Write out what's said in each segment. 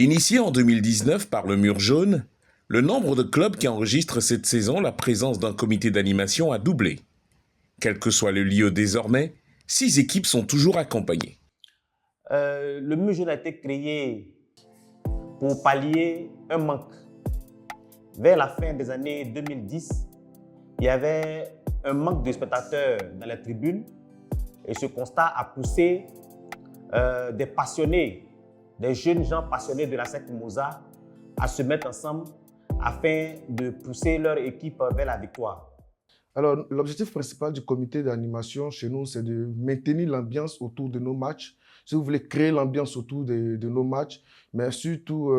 Initié en 2019 par le Mur Jaune, le nombre de clubs qui enregistrent cette saison la présence d'un comité d'animation a doublé. Quel que soit le lieu désormais, 6 équipes sont toujours accompagnées. Le Mur Jaune a été créé pour pallier un manque. Vers la fin des années 2010, il y avait un manque de spectateurs dans les tribunes et ce constat a poussé des passionnés, des jeunes gens passionnés de la SEC Mimosa à se mettre ensemble afin de pousser leur équipe vers la victoire. Alors, l'objectif principal du comité d'animation chez nous, c'est de maintenir l'ambiance autour de nos matchs. Si vous voulez créer l'ambiance autour de nos matchs, mais surtout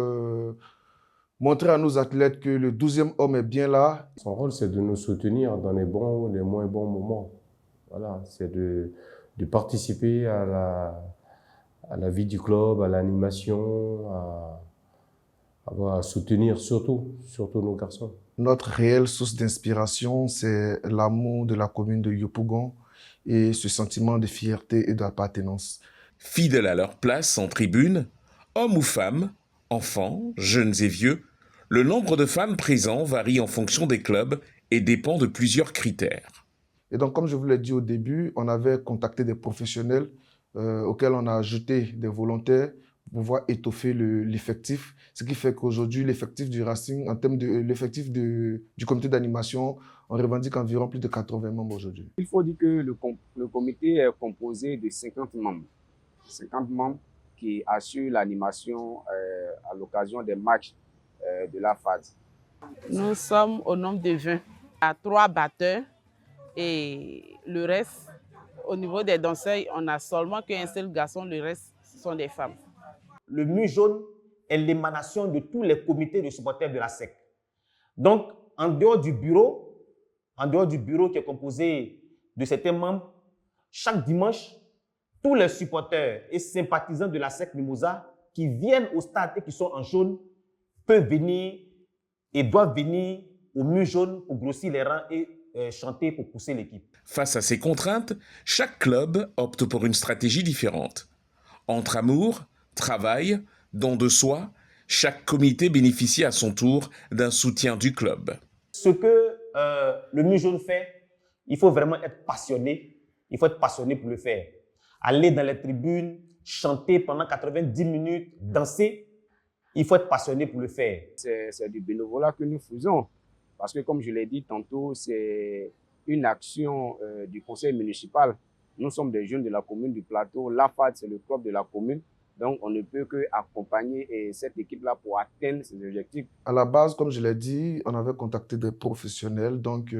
montrer à nos athlètes que le 12e homme est bien là. Son rôle, c'est de nous soutenir dans les bons ou les moins bons moments. Voilà, c'est de participer à la vie du club, à l'animation, à soutenir surtout nos garçons. Notre réelle source d'inspiration, c'est l'amour de la commune de Yopougon et ce sentiment de fierté et d'appartenance. Fidèles à leur place en tribune, hommes ou femmes, enfants, jeunes et vieux, le nombre de fans présents varie en fonction des clubs et dépend de plusieurs critères. Et donc, comme je vous l'ai dit au début, on avait contacté des professionnels auxquels on a ajouté des volontaires pour pouvoir étoffer l'effectif. Ce qui fait qu'aujourd'hui, l'effectif du Racing, en termes de l'effectif du comité d'animation, on revendique environ plus de 80 membres aujourd'hui. Il faut dire que le comité est composé de 50 membres. 50 membres qui assurent l'animation à l'occasion des matchs de la phase. Nous sommes au nombre de 20. À 3 batteurs et le reste, au niveau des danseurs, on n'a seulement qu'un seul garçon, le reste sont des femmes. Le Mur Jaune est l'émanation de tous les comités de supporters de la SEC. Donc, en dehors du bureau qui est composé de certains membres, chaque dimanche, tous les supporters et sympathisants de la SEC Mimosa qui viennent au stade et qui sont en jaune peuvent venir et doivent venir au Mur Jaune pour grossir les rangs et chanter pour pousser l'équipe. Face à ces contraintes, chaque club opte pour une stratégie différente. Entre amour, travail, don de soi, chaque comité bénéficie à son tour d'un soutien du club. Ce que le Mur Jaune fait, il faut vraiment être passionné. Il faut être passionné pour le faire. Aller dans les tribunes, chanter pendant 90 minutes, danser, il faut être passionné pour le faire. C'est du bénévolat que nous faisons. Parce que comme je l'ai dit tantôt, c'est une action du conseil municipal. Nous sommes des jeunes de la commune du Plateau. La FAD, c'est le club de la commune. Donc, on ne peut qu'accompagner cette équipe-là pour atteindre ses objectifs. À la base, comme je l'ai dit, on avait contacté des professionnels. Donc,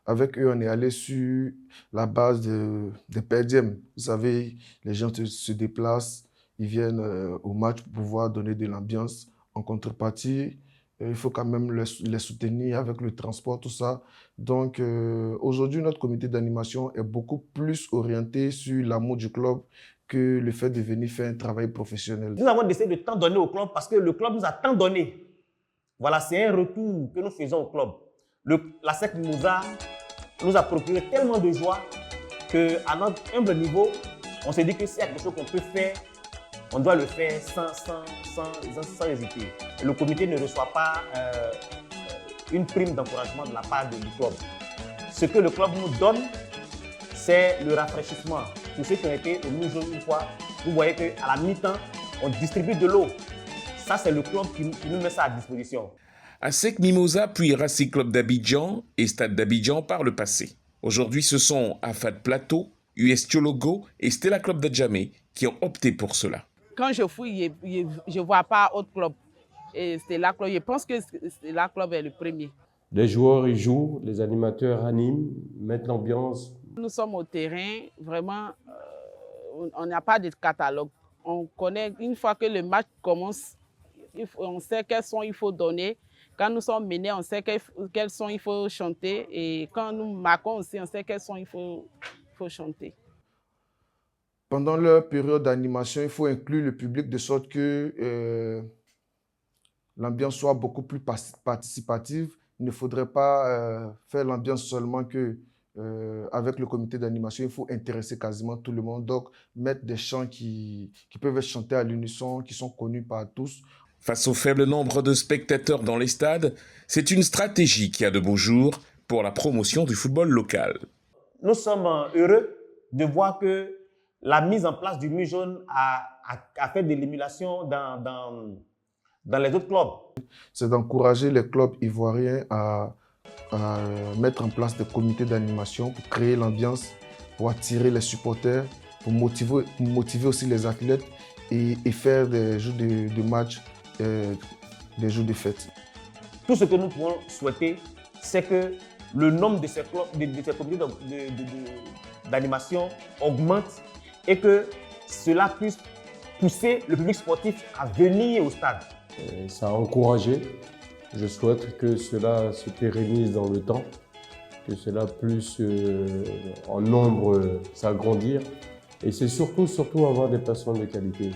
avec eux, on est allé sur la base des per diem. Vous savez, les gens se déplacent, ils viennent au match pour pouvoir donner de l'ambiance. En contrepartie, il faut quand même les soutenir avec le transport, tout ça. Donc, aujourd'hui, notre comité d'animation est beaucoup plus orienté sur l'amour du club que le fait de venir faire un travail professionnel. Nous avons décidé de tant donner au club parce que le club nous a tant donné. Voilà, c'est un retour que nous faisons au club. La SEC Mimosa nous a procuré tellement de joie qu'à notre humble niveau, on s'est dit que s'il y a quelque chose qu'on peut faire, on doit le faire sans hésiter. Et le comité ne reçoit pas une prime d'encouragement de la part du club. Ce que le club nous donne, c'est le rafraîchissement. Pour ceux qui ont été au Mur Jaune une fois, vous voyez qu'à la mi-temps, on distribue de l'eau. Ça, c'est le club qui nous met ça à disposition. ASEC Mimosa, puis Racing Club d'Abidjan et Stade d'Abidjan par le passé. Aujourd'hui, ce sont AFAD Plateau, US Thiologo et Stella Club d'Adjamé qui ont opté pour cela. Quand je fouille, je ne vois pas autre club. Et Stella Club, je pense que Stella Club est le premier. Les joueurs, ils jouent, les animateurs animent, mettent l'ambiance. Nous sommes au terrain, vraiment, on n'a pas de catalogue. On connaît, une fois que le match commence, on sait quels sons il faut donner. Quand nous sommes menés, on sait quels sons il faut chanter. Et quand nous marquons aussi, on sait quels sons il faut chanter. Pendant leur période d'animation, il faut inclure le public de sorte que l'ambiance soit beaucoup plus participative. Il ne faudrait pas faire l'ambiance seulement avec le comité d'animation. Il faut intéresser quasiment tout le monde. Donc, mettre des chants qui peuvent être chantés à l'unisson, qui sont connus par tous. Face au faible nombre de spectateurs dans les stades, c'est une stratégie qui a de beaux jours pour la promotion du football local. Nous sommes heureux de voir que la mise en place du mur jaune a fait de l'émulation dans les autres clubs. C'est d'encourager les clubs ivoiriens à mettre en place des comités d'animation pour créer l'ambiance, pour attirer les supporters, pour motiver aussi les athlètes et faire des jours de match, des jours de fête. Tout ce que nous pouvons souhaiter, c'est que le nombre de ces comités d'animation augmente et que cela puisse pousser le public sportif à venir au stade. Ça a encouragé. Je souhaite que cela se pérennise dans le temps, que cela puisse en nombre s'agrandir. Et c'est surtout avoir des personnes de qualité.